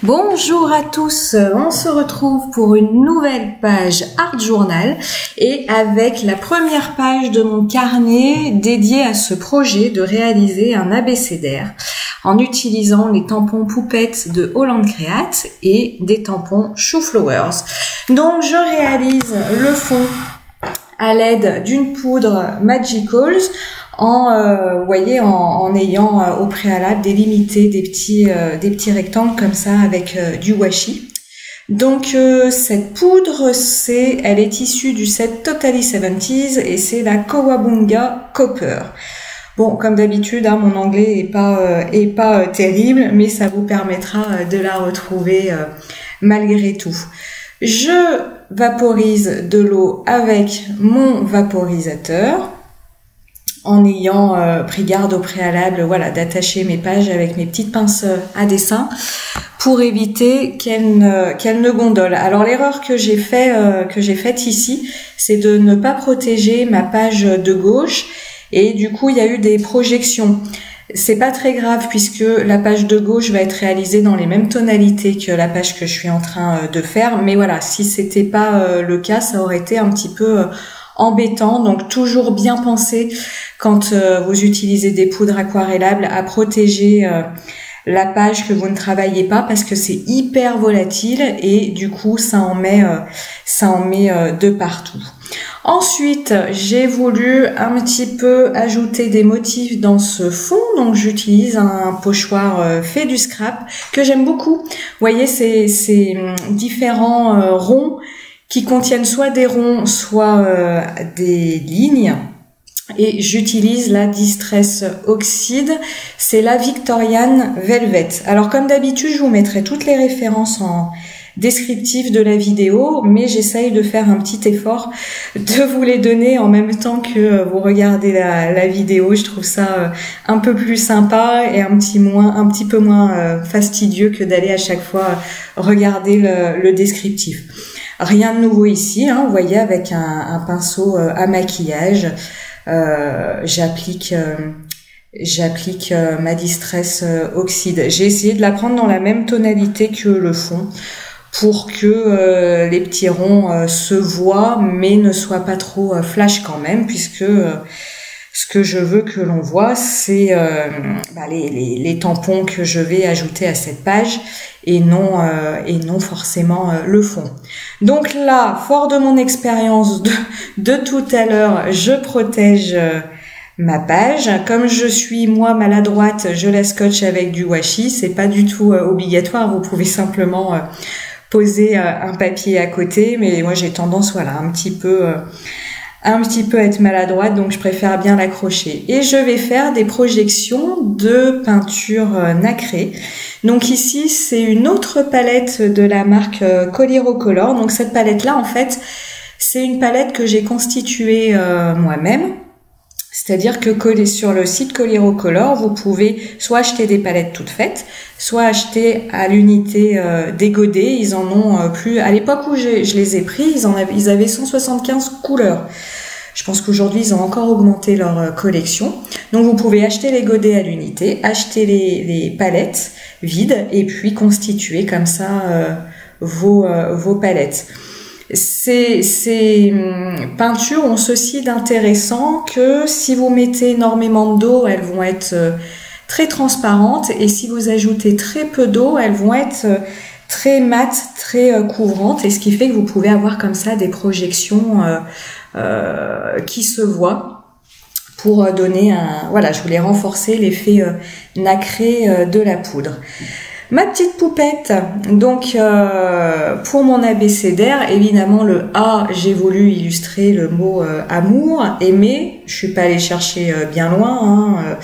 Bonjour à tous, on se retrouve pour une nouvelle page Art Journal et avec la première page de mon carnet dédié à ce projet de réaliser un abécédaire en utilisant les tampons poupettes de Holland Create et des tampons Shoe Flowers. Donc je réalise le fond à l'aide d'une poudre Magicals en ayant au préalable délimité des petits rectangles comme ça avec du washi. Donc cette poudre, elle est issue du set Totally 70s et c'est la Kawabunga Copper. Bon, comme d'habitude, mon anglais est pas terrible, mais ça vous permettra de la retrouver malgré tout. Je vaporise de l'eau avec mon vaporisateur en ayant pris garde au préalable, d'attacher mes pages avec mes petites pinces à dessin pour éviter qu'elles ne gondolent. Alors l'erreur que j'ai faite ici, c'est de ne pas protéger ma page de gauche et du coup il y a eu des projections. C'est pas très grave puisque la page de gauche va être réalisée dans les mêmes tonalités que la page que je suis en train de faire. Mais voilà, si c'était pas le cas, ça aurait été un petit peu embêtant. Donc toujours bien penser quand vous utilisez des poudres aquarellables à protéger la page que vous ne travaillez pas parce que c'est hyper volatile et du coup ça en met de partout. Ensuite, j'ai voulu un petit peu ajouter des motifs dans ce fond, donc j'utilise un pochoir fait du scrap que j'aime beaucoup. Vous voyez, ces différents ronds qui contiennent soit des ronds, soit des lignes. Et j'utilise la Distress Oxide, c'est la Victorian Velvet. Alors comme d'habitude, je vous mettrai toutes les références en descriptif de la vidéo, mais j'essaye de faire un petit effort de vous les donner en même temps que vous regardez la vidéo. Je trouve ça un peu plus sympa et un petit peu moins fastidieux que d'aller à chaque fois regarder le descriptif. Rien de nouveau ici, vous voyez, avec un pinceau à maquillage, j'applique ma Distress Oxide. J'ai essayé de la prendre dans la même tonalité que le fond pour que les petits ronds se voient mais ne soient pas trop flash quand même, puisque ce que je veux que l'on voit, c'est les tampons que je vais ajouter à cette page et non forcément le fond. Donc là, fort de mon expérience de tout à l'heure, je protège ma page. Comme je suis moi maladroite, je la scotche avec du washi. C'est pas du tout obligatoire. Vous pouvez simplement poser un papier à côté, mais moi j'ai tendance un petit peu être maladroite, donc je préfère bien l'accrocher. Et je vais faire des projections de peinture nacrée. Donc ici, c'est une autre palette de la marque Coliro Color. Donc cette palette-là, en fait, c'est une palette que j'ai constituée moi-même. C'est-à-dire que sur le site Coliro Color, vous pouvez soit acheter des palettes toutes faites, soit acheter à l'unité des godets. Ils en ont plus. À l'époque où je les ai pris, ils avaient 175 couleurs. Je pense qu'aujourd'hui, ils ont encore augmenté leur collection. Donc, vous pouvez acheter les godets à l'unité, acheter les palettes vides et puis constituer comme ça vos palettes. Ces peintures ont ceci d'intéressant que si vous mettez énormément d'eau, elles vont être très transparentes et si vous ajoutez très peu d'eau, elles vont être très mates, très couvrantes, et ce qui fait que vous pouvez avoir comme ça des projections qui se voient pour donner je voulais renforcer l'effet nacré de la poudre. Ma petite poupette, donc pour mon abécédaire, évidemment le A, j'ai voulu illustrer le mot amour, aimer. Je suis pas allée chercher bien loin,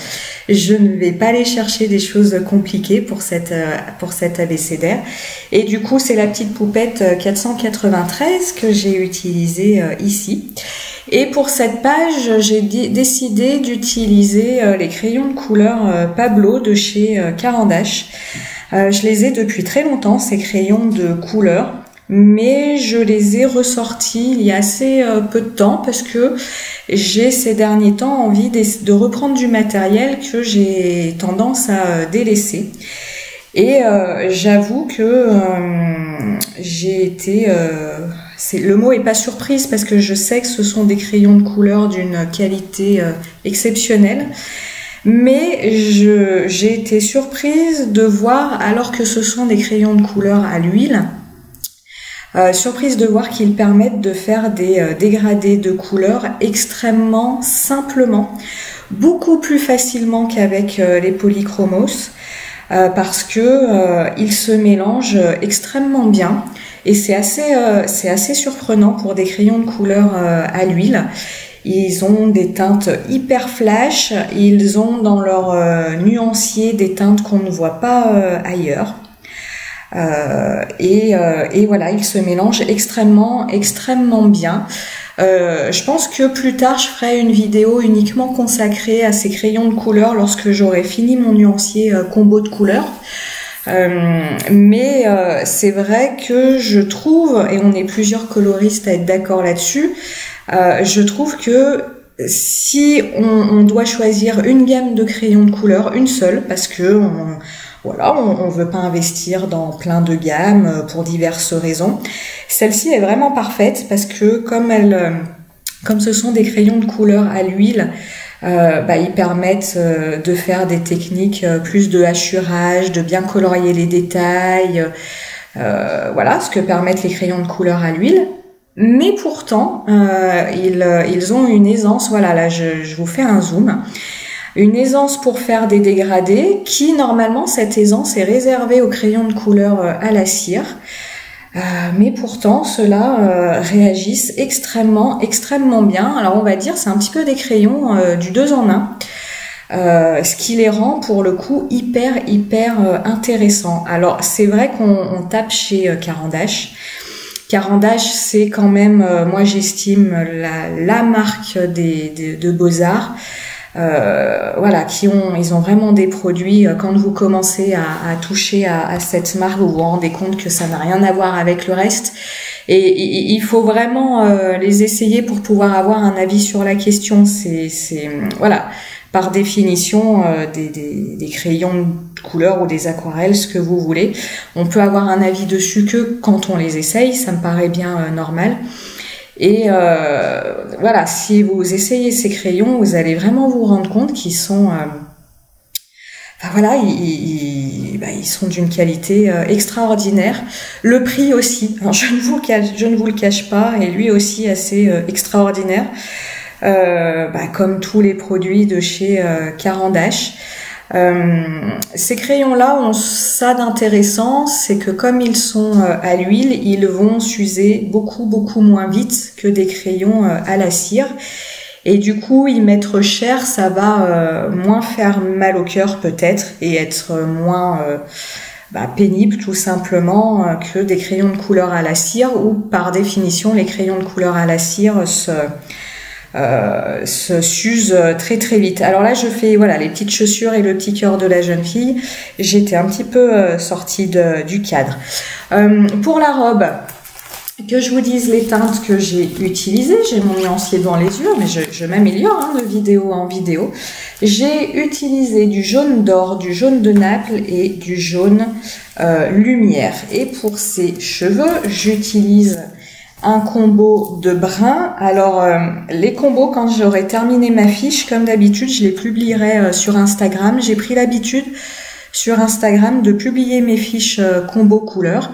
je ne vais pas aller chercher des choses compliquées pour cet abécédaire. Et du coup, c'est la petite poupette 493 que j'ai utilisée ici. Et pour cette page, j'ai décidé d'utiliser les crayons de couleur Pablo de chez Caran d'Ache. Je les ai depuis très longtemps, ces crayons de couleur, mais je les ai ressortis il y a assez peu de temps parce que j'ai ces derniers temps envie de reprendre du matériel que j'ai tendance à délaisser. Et j'avoue que j'ai été... le mot est pas surprise parce que je sais que ce sont des crayons de couleur d'une qualité exceptionnelle. Mais j'ai été surprise de voir, alors que ce sont des crayons de couleur à l'huile, surprise de voir qu'ils permettent de faire des dégradés de couleurs extrêmement simplement, beaucoup plus facilement qu'avec les polychromos, parce que ils se mélangent extrêmement bien. Et c'est assez surprenant pour des crayons de couleur à l'huile. Ils ont des teintes hyper flash, ils ont dans leur nuancier des teintes qu'on ne voit pas ailleurs. Et voilà, ils se mélangent extrêmement bien. Je pense que plus tard, je ferai une vidéo uniquement consacrée à ces crayons de couleur lorsque j'aurai fini mon nuancier combo de couleurs. Mais c'est vrai que je trouve, et on est plusieurs coloristes à être d'accord là-dessus, je trouve que si on doit choisir une gamme de crayons de couleur, une seule, parce que on veut pas investir dans plein de gammes pour diverses raisons, celle-ci est vraiment parfaite parce que comme ce sont des crayons de couleur à l'huile, ils permettent de faire des techniques plus de hachurage, de bien colorier les détails, voilà ce que permettent les crayons de couleur à l'huile. Mais pourtant, ils ont une aisance, voilà, là je vous fais un zoom, une aisance pour faire des dégradés qui, normalement, cette aisance est réservée aux crayons de couleur à la cire. Mais pourtant, ceux-là réagissent extrêmement bien. Alors on va dire, c'est un petit peu des crayons du 2 en 1. Ce qui les rend pour le coup hyper intéressants. Alors c'est vrai qu'on tape chez Caran d'Ache. Caran d'Ache, c'est quand même, moi j'estime la marque de Beaux-Arts. Voilà, ils ont vraiment des produits. Quand vous commencez à toucher à cette marque, vous vous rendez compte que ça n'a rien à voir avec le reste. Et il faut vraiment les essayer pour pouvoir avoir un avis sur la question. C'est voilà, par définition des crayons de couleur ou des aquarelles, ce que vous voulez. On peut avoir un avis dessus que quand on les essaye, ça me paraît bien normal. Et voilà, si vous essayez ces crayons, vous allez vraiment vous rendre compte qu'ils sont, ils sont d'une qualité extraordinaire. Le prix aussi, alors je ne vous le cache pas, est lui aussi assez extraordinaire. Comme tous les produits de chez Caran d'Ache. Ces crayons-là ont ça d'intéressant, c'est que comme ils sont à l'huile, ils vont s'user beaucoup moins vite que des crayons à la cire. Et du coup, y mettre cher, ça va moins faire mal au cœur peut-être et être moins pénible tout simplement que des crayons de couleur à la cire où par définition les crayons de couleur à la cire se s'use très vite. Alors là je fais voilà les petites chaussures et le petit cœur de la jeune fille. J'étais un petit peu sortie du cadre. Pour la robe, que je vous dise les teintes que j'ai utilisées. J'ai mon nuancier devant les yeux, mais je m'améliore de vidéo en vidéo. J'ai utilisé du jaune d'or, du jaune de Naples et du jaune lumière. Et pour ces cheveux, j'utilise un combo de brun. Alors les combos, quand j'aurai terminé ma fiche, comme d'habitude, je les publierai sur Instagram. J'ai pris l'habitude sur Instagram de publier mes fiches combo couleurs.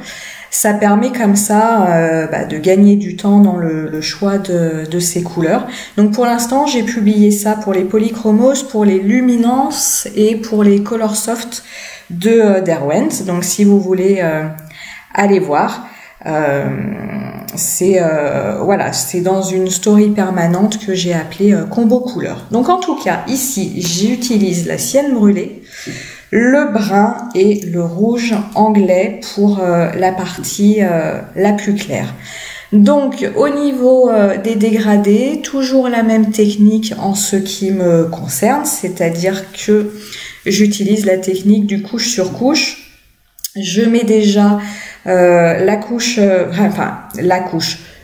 Ça permet comme ça de gagner du temps dans le choix de ces couleurs. Donc pour l'instant, j'ai publié ça pour les polychromos, pour les luminances et pour les color soft de Derwent. Donc si vous voulez aller voir. C'est dans une story permanente que j'ai appelée combo couleur. Donc en tout cas ici j'utilise la sienne brûlée, le brun et le rouge anglais pour la partie la plus claire. Donc au niveau des dégradés, toujours la même technique en ce qui me concerne, c'est-à-dire que j'utilise la technique du couche sur couche. Je mets déjà la couche,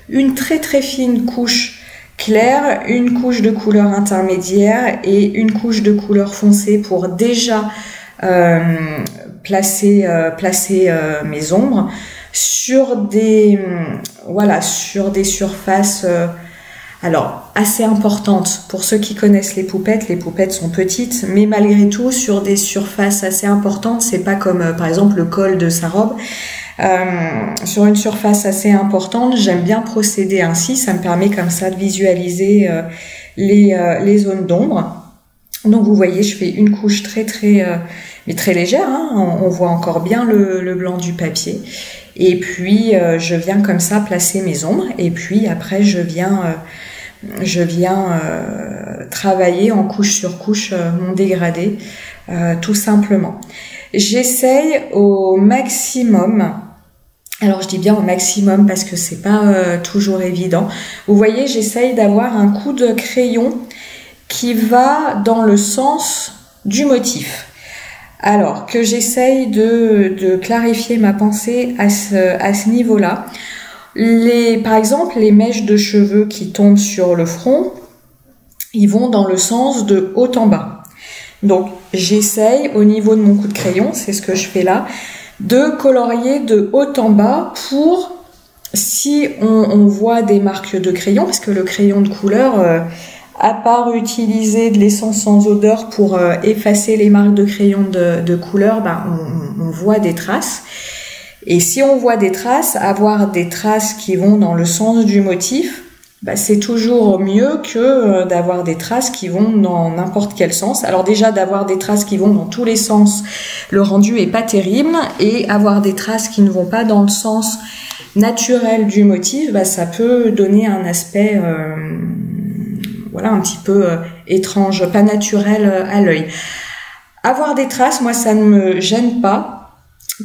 une très fine couche claire, une couche de couleur intermédiaire et une couche de couleur foncée pour déjà placer mes ombres sur des surfaces alors assez importantes. Pour ceux qui connaissent les poupettes sont petites, mais malgré tout sur des surfaces assez importantes. C'est pas comme par exemple le col de sa robe. Sur une surface assez importante, j'aime bien procéder ainsi. Ça me permet comme ça de visualiser les zones d'ombre. Donc vous voyez, je fais une couche mais très légère, hein. On voit encore bien le blanc du papier. Et puis je viens comme ça placer mes ombres. Et puis après je viens travailler en couche sur couche mon dégradé, tout simplement. J'essaye au maximum. Alors je dis bien au maximum parce que c'est pas toujours évident. Vous voyez, j'essaye d'avoir un coup de crayon qui va dans le sens du motif. Alors que j'essaye de clarifier ma pensée à ce niveau-là. Par exemple, les mèches de cheveux qui tombent sur le front, ils vont dans le sens de haut en bas. Donc j'essaye au niveau de mon coup de crayon, c'est ce que je fais là, de colorier de haut en bas pour, si on voit des marques de crayon, parce que le crayon de couleur, à part utiliser de l'essence sans odeur pour effacer les marques de crayon de couleur, on voit des traces. Et si on voit des traces, avoir des traces qui vont dans le sens du motif, c'est toujours mieux que d'avoir des traces qui vont dans n'importe quel sens. Alors déjà, d'avoir des traces qui vont dans tous les sens, le rendu est pas terrible. Et avoir des traces qui ne vont pas dans le sens naturel du motif, ça peut donner un aspect un petit peu étrange, pas naturel à l'œil. Avoir des traces, moi, ça ne me gêne pas.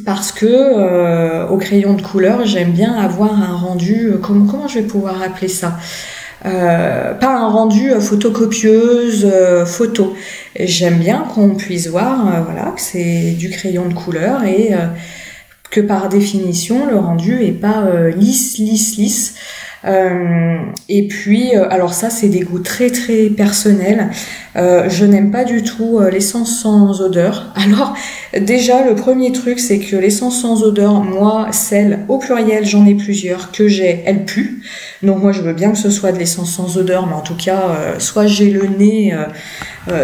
Parce que au crayon de couleur, j'aime bien avoir un rendu, comment je vais pouvoir appeler ça, pas un rendu photocopieuse photo. J'aime bien qu'on puisse voir que c'est du crayon de couleur et que par définition le rendu est pas lisse. Et puis, alors ça c'est des goûts très très personnels. Je n'aime pas du tout l'essence sans odeur. Alors déjà le premier truc c'est que l'essence sans odeur, moi celle au pluriel j'en ai plusieurs que j'ai, elle pue. Donc moi je veux bien que ce soit de l'essence sans odeur, mais en tout cas soit j'ai le nez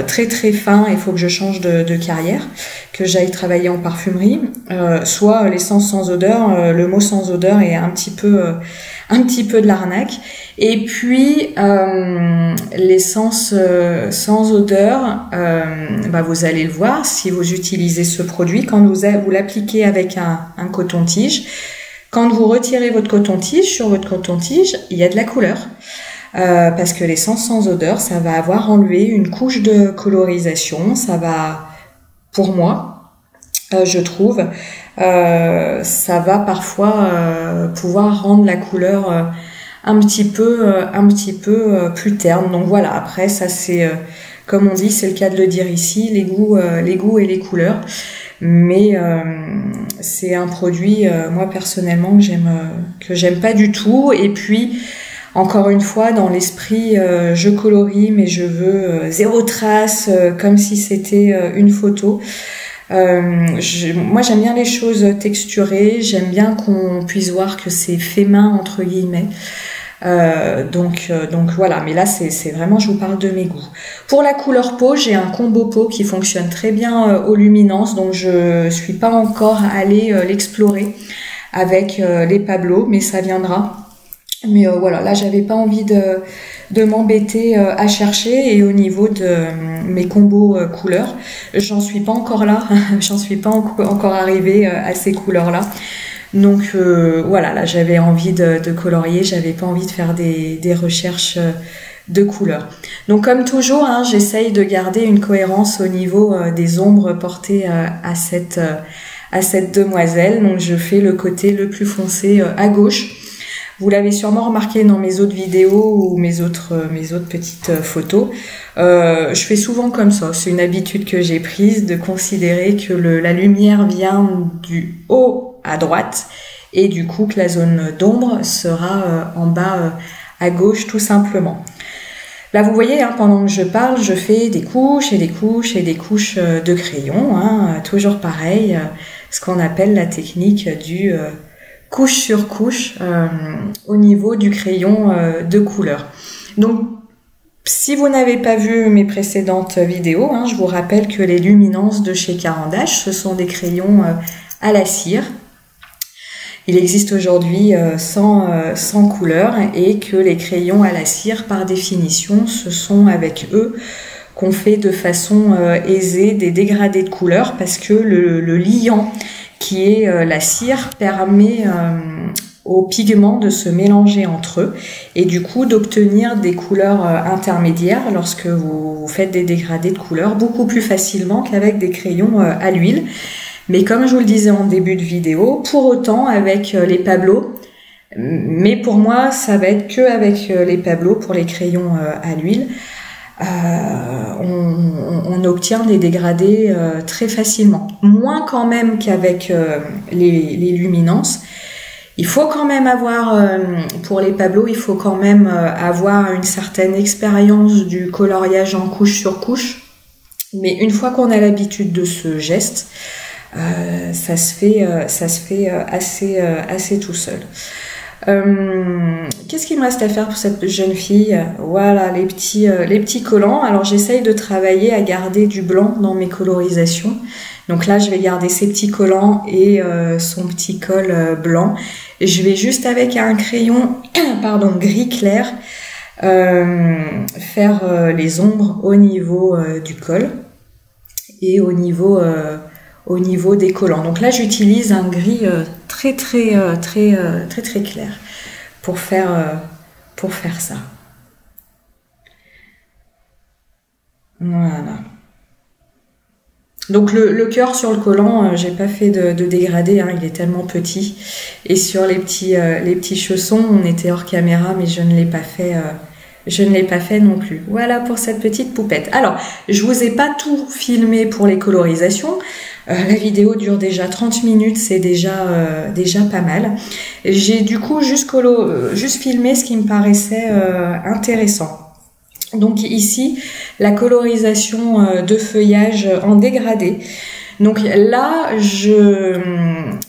très très fin, il faut que je change de carrière, que j'aille travailler en parfumerie, soit l'essence sans odeur, le mot sans odeur est un petit peu de l'arnaque. Et puis l'essence sans odeur, vous allez le voir si vous utilisez ce produit, quand vous l'appliquez avec un coton-tige, quand vous retirez votre coton-tige, sur votre coton-tige il y a de la couleur, parce que l'essence sans odeur, ça va avoir enlevé une couche de colorisation. Ça va, pour moi, je trouve, ça va parfois pouvoir rendre la couleur un petit peu plus terne. Donc voilà, après ça c'est comme on dit, c'est le cas de le dire ici, les goûts et les couleurs. Mais c'est un produit moi personnellement que j'aime pas du tout. Et puis encore une fois, dans l'esprit, je colorie mais je veux zéro trace, comme si c'était une photo. Moi j'aime bien les choses texturées, j'aime bien qu'on puisse voir que c'est fait main entre guillemets. Donc voilà, mais là c'est vraiment, je vous parle de mes goûts. Pour la couleur peau, j'ai un combo peau qui fonctionne très bien aux luminances, donc je suis pas encore allée l'explorer avec les Pablo, mais ça viendra. Mais voilà, là j'avais pas envie de m'embêter à chercher, et au niveau de mes combos couleurs, j'en suis pas encore là, j'en suis pas encore arrivée à ces couleurs là. Donc voilà, là j'avais envie de colorier, j'avais pas envie de faire des recherches de couleurs. Donc comme toujours, hein, j'essaye de garder une cohérence au niveau des ombres portées à cette demoiselle. Donc je fais le côté le plus foncé à gauche. Vous l'avez sûrement remarqué dans mes autres vidéos ou mes autres petites photos. Je fais souvent comme ça. C'est une habitude que j'ai prise de considérer que la lumière vient du haut à droite et du coup que la zone d'ombre sera en bas à gauche tout simplement. Là, vous voyez, hein, pendant que je parle, je fais des couches et des couches et des couches de crayon, hein, toujours pareil, ce qu'on appelle la technique du couche sur couche au niveau du crayon de couleur. Donc, si vous n'avez pas vu mes précédentes vidéos, hein, je vous rappelle que les Luminance de chez Caran d'Ache, ce sont des crayons à la cire. Il existe aujourd'hui sans couleur et que les crayons à la cire, par définition, ce sont avec eux qu'on fait de façon aisée des dégradés de couleurs parce que le liant qui est la cire permet aux pigments de se mélanger entre eux et du coup d'obtenir des couleurs intermédiaires lorsque vous faites des dégradés de couleurs beaucoup plus facilement qu'avec des crayons à l'huile. Mais comme je vous le disais en début de vidéo, pour autant avec les Pablo, mais pour moi ça va être que avec les Pablo pour les crayons à l'huile, on obtient des dégradés très facilement. Moins quand même qu'avec les Luminance. Il faut quand même avoir, pour les Pablo, il faut quand même avoir une certaine expérience du coloriage en couche sur couche. Mais une fois qu'on a l'habitude de ce geste, ça se fait assez tout seul. Qu'est-ce qu'il me reste à faire pour cette jeune fille? Voilà, les petits collants. Alors j'essaye de travailler à garder du blanc dans mes colorisations. Donc là, je vais garder ces petits collants et son petit col blanc. Je vais juste avec un crayon gris clair faire les ombres au niveau du col et au niveau des collants. Donc là, j'utilise un gris très clair pour faire ça. Voilà. Donc le cœur sur le collant, j'ai pas fait de dégradé, hein, il est tellement petit. Et sur les petits chaussons, on était hors caméra, mais je ne l'ai pas fait. Je ne l'ai pas fait non plus. Voilà pour cette petite poupette. Alors, je vous ai pas tout filmé pour les colorisations. La vidéo dure déjà 30 minutes, c'est déjà pas mal. J'ai du coup juste filmé ce qui me paraissait intéressant. Donc ici, la colorisation de feuillage en dégradé. Donc là, je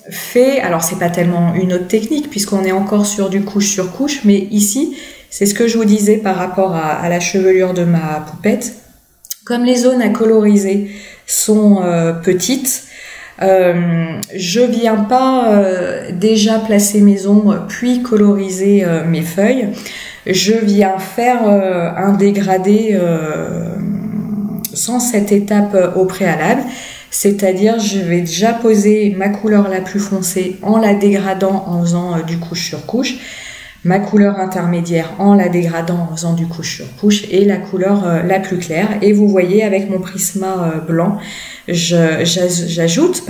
fais, alors c'est pas tellement une autre technique puisqu'on est encore sur du couche sur couche, mais ici, c'est ce que je vous disais par rapport à la chevelure de ma poupette. Comme les zones à coloriser sont petites, je viens pas déjà placer mes ombres puis coloriser mes feuilles. Je viens faire un dégradé sans cette étape au préalable, c'est-à-dire je vais déjà poser ma couleur la plus foncée en la dégradant en faisant du couche sur couche, ma couleur intermédiaire en la dégradant en faisant du couche sur couche et la couleur la plus claire. Et vous voyez avec mon Prisma blanc, j'ajoute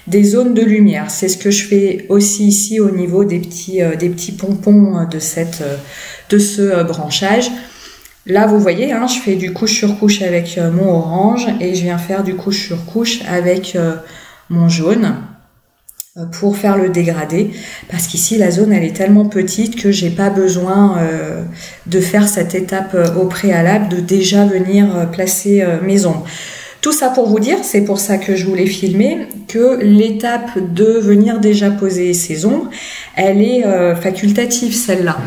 des zones de lumière. C'est ce que je fais aussi ici au niveau des petits pompons de ce branchage. Là, vous voyez, hein, je fais du couche sur couche avec mon orange et je viens faire du couche sur couche avec mon jaune pour faire le dégradé, parce qu'ici la zone elle est tellement petite que j'ai pas besoin de faire cette étape au préalable, de déjà venir placer mes ombres. Tout ça pour vous dire, c'est pour ça que je voulais filmer, que l'étape de venir déjà poser ses ombres, elle est facultative celle-là.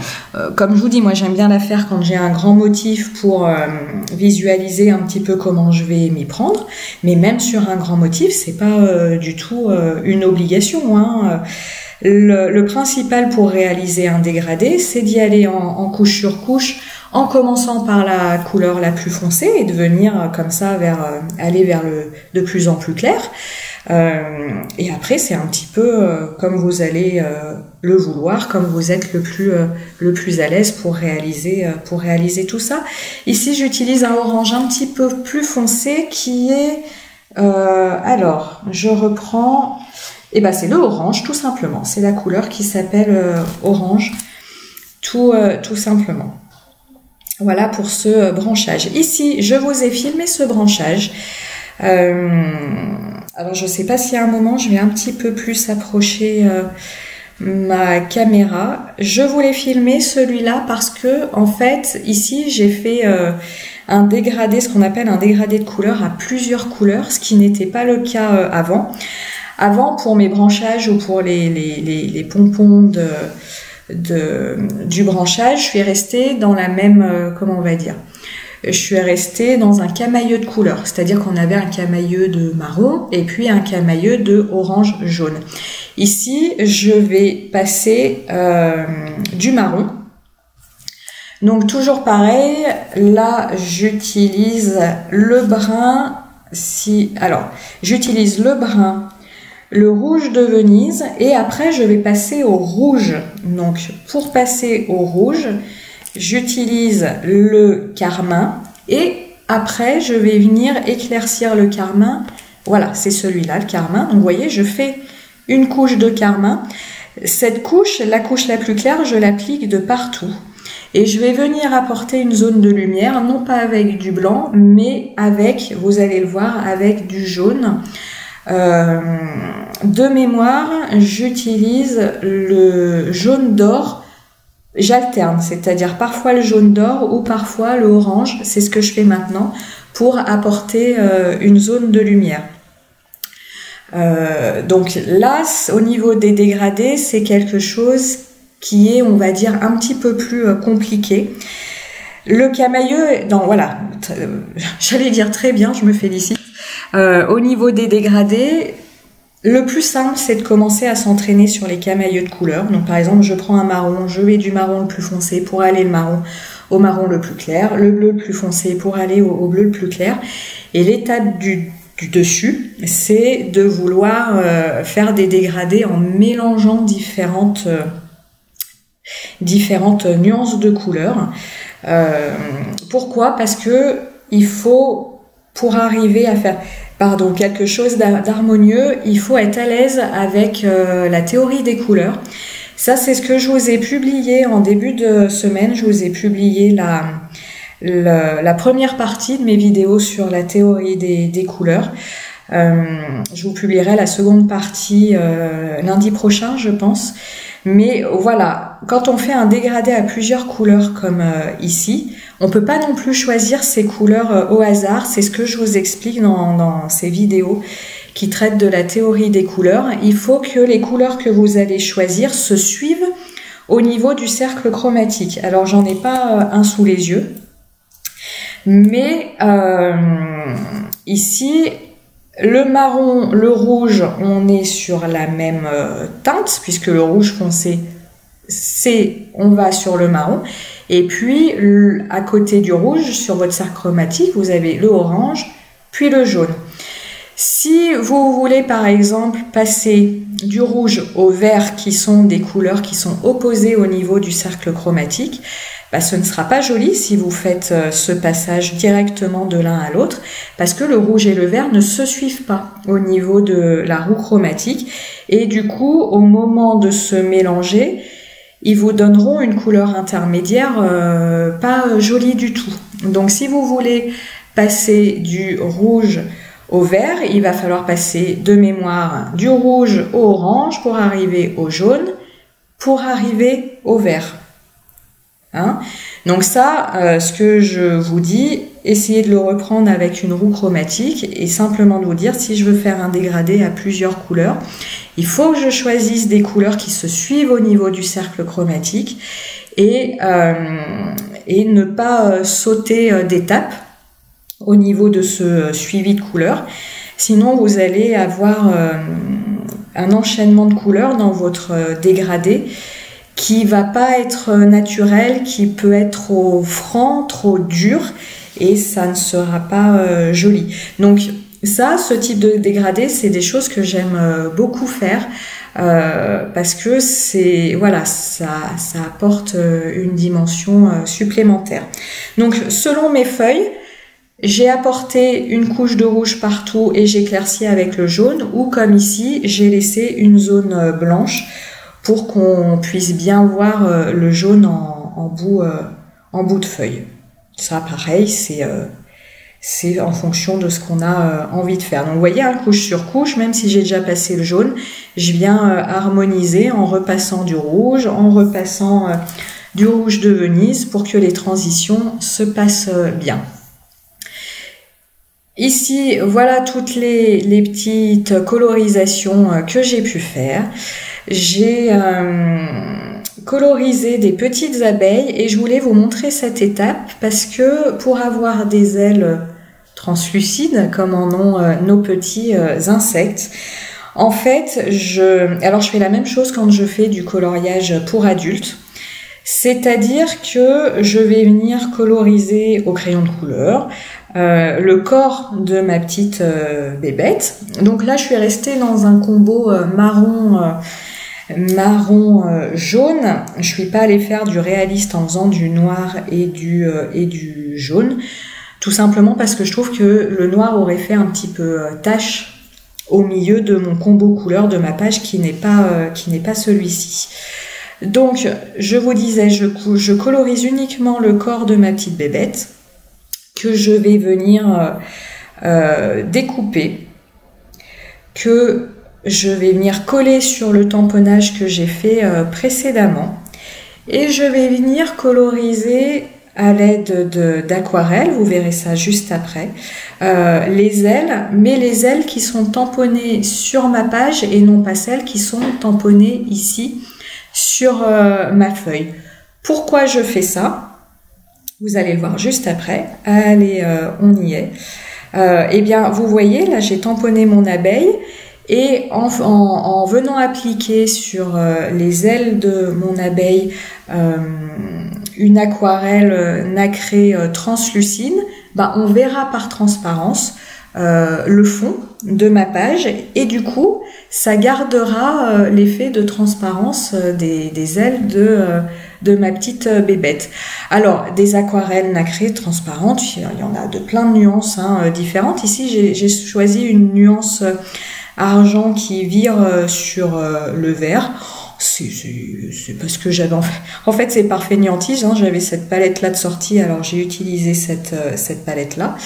Comme je vous dis, moi j'aime bien la faire quand j'ai un grand motif pour visualiser un petit peu comment je vais m'y prendre, mais même sur un grand motif, c'est pas du tout une obligation, hein. Le principal pour réaliser un dégradé, c'est d'y aller en couche sur couche, en commençant par la couleur la plus foncée et de venir comme ça aller vers le de plus en plus clair. Et après, c'est un petit peu comme vous allez le vouloir, comme vous êtes le plus à l'aise pour réaliser tout ça. Ici, j'utilise un orange un petit peu plus foncé qui est... alors, je reprends... Et ben c'est le orange, tout simplement. C'est la couleur qui s'appelle orange, tout simplement. Voilà pour ce branchage. Ici, je vous ai filmé ce branchage. Alors, je ne sais pas si à un moment, je vais un petit peu plus approcher ma caméra. Je voulais filmer celui-là parce que en fait ici j'ai fait un dégradé, ce qu'on appelle un dégradé de couleur à plusieurs couleurs, ce qui n'était pas le cas avant. Avant, pour mes branchages ou pour les pompons du branchage, je suis restée dans la même, comment on va dire, je suis restée dans un camailleux de couleurs, c'est-à-dire qu'on avait un camailleux de marron et puis un camailleux de orange jaune. Ici, je vais passer du marron. Donc toujours pareil, là j'utilise le brun, j'utilise le brun, le rouge de Venise et après je vais passer au rouge. Donc pour passer au rouge, j'utilise le carmin et après je vais venir éclaircir le carmin. Voilà, c'est celui-là, le carmin. Donc vous voyez, je fais une couche de carmin. Cette couche, la couche la plus claire, je l'applique de partout. Et je vais venir apporter une zone de lumière, non pas avec du blanc, mais avec, vous allez le voir, avec du jaune. De mémoire, j'utilise le jaune d'or. J'alterne, c'est-à-dire parfois le jaune d'or ou parfois le orange. C'est ce que je fais maintenant pour apporter une zone de lumière. Donc là, au niveau des dégradés, c'est quelque chose qui est, on va dire, un petit peu plus compliqué. Le camailleux, voilà, j'allais dire très bien, je me félicite. Au niveau des dégradés, le plus simple, c'est de commencer à s'entraîner sur les camailleux de couleurs. Donc par exemple, je prends un marron, je vais du marron le plus foncé pour aller au marron le plus clair, le bleu le plus foncé pour aller au bleu le plus clair. Et l'étape du dessus, c'est de vouloir faire des dégradés en mélangeant différentes nuances de couleurs. Pourquoi? Parce que il faut, pour arriver à faire quelque chose d'harmonieux, il faut être à l'aise avec la théorie des couleurs. Ça, c'est ce que je vous ai publié en début de semaine. Je vous ai publié la première partie de mes vidéos sur la théorie des couleurs. Je vous publierai la seconde partie lundi prochain, je pense. Mais voilà, quand on fait un dégradé à plusieurs couleurs comme ici, on peut pas non plus choisir ces couleurs au hasard. C'est ce que je vous explique dans ces vidéos qui traitent de la théorie des couleurs. Il faut que les couleurs que vous allez choisir se suivent au niveau du cercle chromatique. Alors j'en ai pas un sous les yeux, mais ici, le marron, le rouge, on est sur la même teinte, puisque le rouge foncé, on va sur le marron. Et puis, à côté du rouge, sur votre cercle chromatique, vous avez le orange, puis le jaune. Si vous voulez, par exemple, passer du rouge au vert, qui sont des couleurs qui sont opposées au niveau du cercle chromatique, ce ne sera pas joli si vous faites ce passage directement de l'un à l'autre, parce que le rouge et le vert ne se suivent pas au niveau de la roue chromatique, et du coup, au moment de se mélanger, ils vous donneront une couleur intermédiaire pas jolie du tout. Donc si vous voulez passer du rouge au vert, il va falloir passer de mémoire du rouge au orange pour arriver au jaune, pour arriver au vert. Donc ça, ce que je vous dis, essayez de le reprendre avec une roue chromatique et simplement de vous dire, si je veux faire un dégradé à plusieurs couleurs, il faut que je choisisse des couleurs qui se suivent au niveau du cercle chromatique et ne pas sauter d'étapes au niveau de ce suivi de couleurs. Sinon, vous allez avoir un enchaînement de couleurs dans votre dégradé qui va pas être naturel, qui peut être trop franc, trop dur, et ça ne sera pas joli. Donc ça, ce type de dégradé, c'est des choses que j'aime beaucoup faire parce que ça apporte une dimension supplémentaire. Donc selon mes feuilles, j'ai apporté une couche de rouge partout et j'éclaircis avec le jaune, ou comme ici, j'ai laissé une zone blanche pour qu'on puisse bien voir le jaune en bout de feuille. Ça, pareil, C'est en fonction de ce qu'on a envie de faire. Donc vous voyez, couche sur couche, même si j'ai déjà passé le jaune, je viens harmoniser en repassant du rouge, en repassant du rouge de Venise pour que les transitions se passent bien. Ici, voilà toutes les petites colorisations que j'ai pu faire. J'ai colorisé des petites abeilles et je voulais vous montrer cette étape parce que pour avoir des ailes translucides comme en ont nos petits insectes, en fait, alors je fais la même chose quand je fais du coloriage pour adultes. C'est-à-dire que je vais venir coloriser au crayon de couleur le corps de ma petite bébête. Donc là, je suis restée dans un combo marron jaune. Je suis pas allée faire du réaliste en faisant du noir et du jaune, tout simplement parce que je trouve que le noir aurait fait un petit peu tache au milieu de mon combo couleur de ma page qui n'est pas celui-ci. Donc, je vous disais, je colorise uniquement le corps de ma petite bébête que je vais venir découper, que je vais venir coller sur le tamponnage que j'ai fait précédemment et je vais venir coloriser à l'aide d'aquarelle, vous verrez ça juste après, les ailes, mais les ailes qui sont tamponnées sur ma page et non pas celles qui sont tamponnées ici sur ma feuille. Pourquoi je fais ça? Vous allez le voir juste après. Allez, on y est. Eh bien, vous voyez, là, j'ai tamponné mon abeille et en venant appliquer sur les ailes de mon abeille une aquarelle nacrée translucide, on verra par transparence le fond de ma page et du coup ça gardera l'effet de transparence des ailes de ma petite bébête. Alors des aquarelles nacrées transparentes, il y en a de plein de nuances différentes. Ici j'ai choisi une nuance argent qui vire sur le vert. C'est parce que j'avais en fait c'est par fainéantise, j'avais cette palette là de sortie, alors j'ai utilisé cette palette là.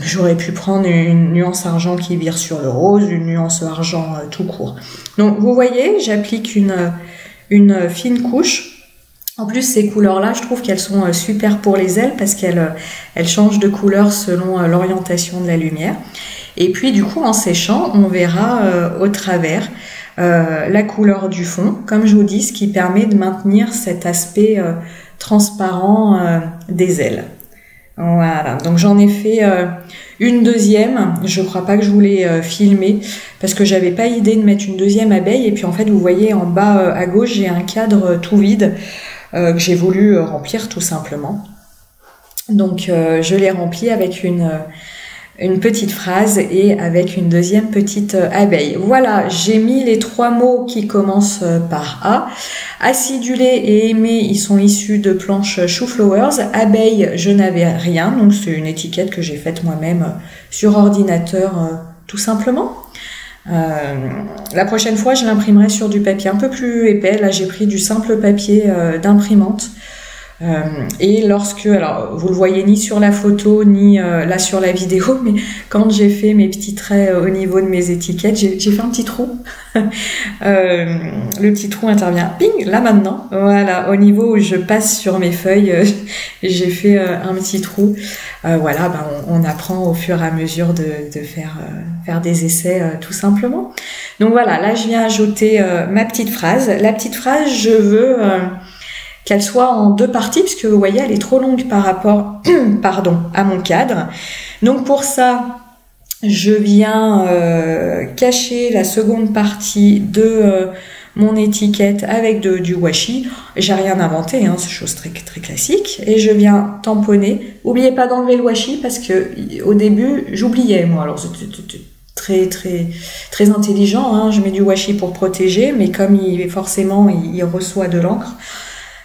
J'aurais pu prendre une nuance argent qui vire sur le rose, une nuance argent tout court. Donc vous voyez, j'applique une fine couche. En plus ces couleurs là, je trouve qu'elles sont super pour les ailes parce qu'elles changent de couleur selon l'orientation de la lumière. Et puis du coup en séchant, on verra au travers la couleur du fond, comme je vous dis, ce qui permet de maintenir cet aspect transparent des ailes. Voilà, donc j'en ai fait une deuxième. Je crois pas que je voulais filmer parce que j'avais pas idée de mettre une deuxième abeille. Et puis en fait, vous voyez en bas à gauche, j'ai un cadre tout vide que j'ai voulu remplir tout simplement. Donc je l'ai rempli avec une petite phrase et avec une deuxième petite abeille. Voilà, j'ai mis les 3 mots qui commencent par A. Acidulé et aimé, ils sont issus de planches Chou Flowers. Abeille, je n'avais rien, donc c'est une étiquette que j'ai faite moi-même sur ordinateur tout simplement. La prochaine fois, je l'imprimerai sur du papier un peu plus épais. Là, j'ai pris du simple papier d'imprimante. Et lorsque, alors vous le voyez ni sur la photo ni là sur la vidéo, mais quand j'ai fait mes petits traits au niveau de mes étiquettes, j'ai fait un petit trou. Le petit trou intervient ping là maintenant, voilà, au niveau où je passe sur mes feuilles, j'ai fait un petit trou. Voilà, on apprend au fur et à mesure de faire des essais tout simplement. Donc voilà, là je viens ajouter ma petite phrase. La petite phrase, je veux qu'elle soit en 2 parties, puisque vous voyez, elle est trop longue par rapport à mon cadre. Donc pour ça, je viens cacher la seconde partie de mon étiquette avec du washi. J'ai rien inventé, c'est chose très, très classique. Et je viens tamponner. N'oubliez pas d'enlever le washi, parce que au début, j'oubliais, moi. Alors, très très très intelligent, je mets du washi pour protéger, mais comme forcément il reçoit de l'encre,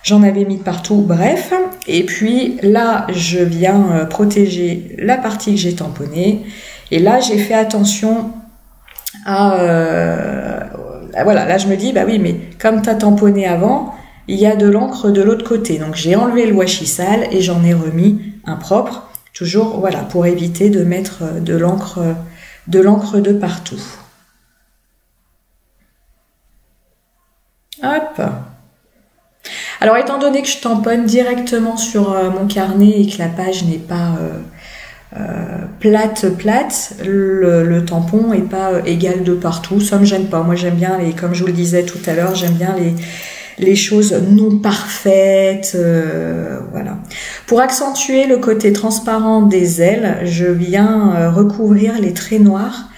j'en avais mis de partout, bref. Et puis là, je viens protéger la partie que j'ai tamponnée. Et là, j'ai fait attention à... voilà, là, je me dis, bah oui, mais comme tu as tamponné avant, il y a de l'encre de l'autre côté. Donc, j'ai enlevé le washi sale et j'en ai remis un propre. Toujours, voilà, pour éviter de mettre de l'encre de partout. Hop. Alors, étant donné que je tamponne directement sur mon carnet et que la page n'est pas plate, le tampon est pas égal de partout. Ça me gêne pas. Moi, j'aime bien comme je vous le disais tout à l'heure, j'aime bien les choses non parfaites, voilà. Pour accentuer le côté transparent des ailes, je viens recouvrir les traits noirs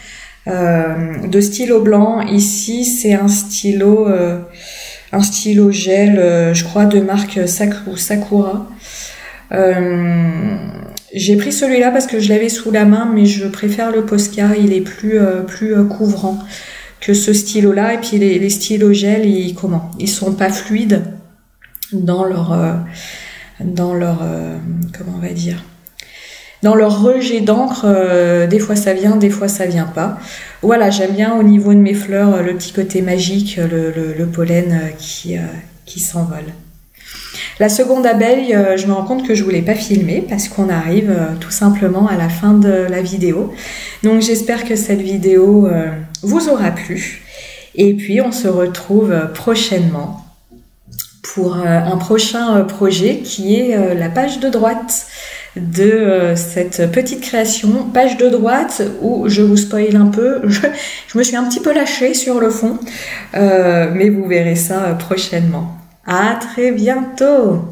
de stylo blanc. Ici, c'est un stylo gel, je crois, de marque Sakura. J'ai pris celui-là parce que je l'avais sous la main, mais je préfère le Posca, il est plus couvrant que ce stylo-là. Et puis les stylos gel, ils sont pas fluides dans leur comment on va dire, dans leur rejet d'encre. Des fois ça vient, des fois ça vient pas. Voilà, j'aime bien au niveau de mes fleurs le petit côté magique, le pollen qui s'envole. La seconde abeille, je me rends compte que je voulais pas filmer parce qu'on arrive tout simplement à la fin de la vidéo. Donc j'espère que cette vidéo vous aura plu. Et puis on se retrouve prochainement pour un prochain projet qui est la page de droite de cette petite création. Page de droite où je vous spoil un peu, je me suis un petit peu lâchée sur le fond, mais vous verrez ça prochainement. À très bientôt!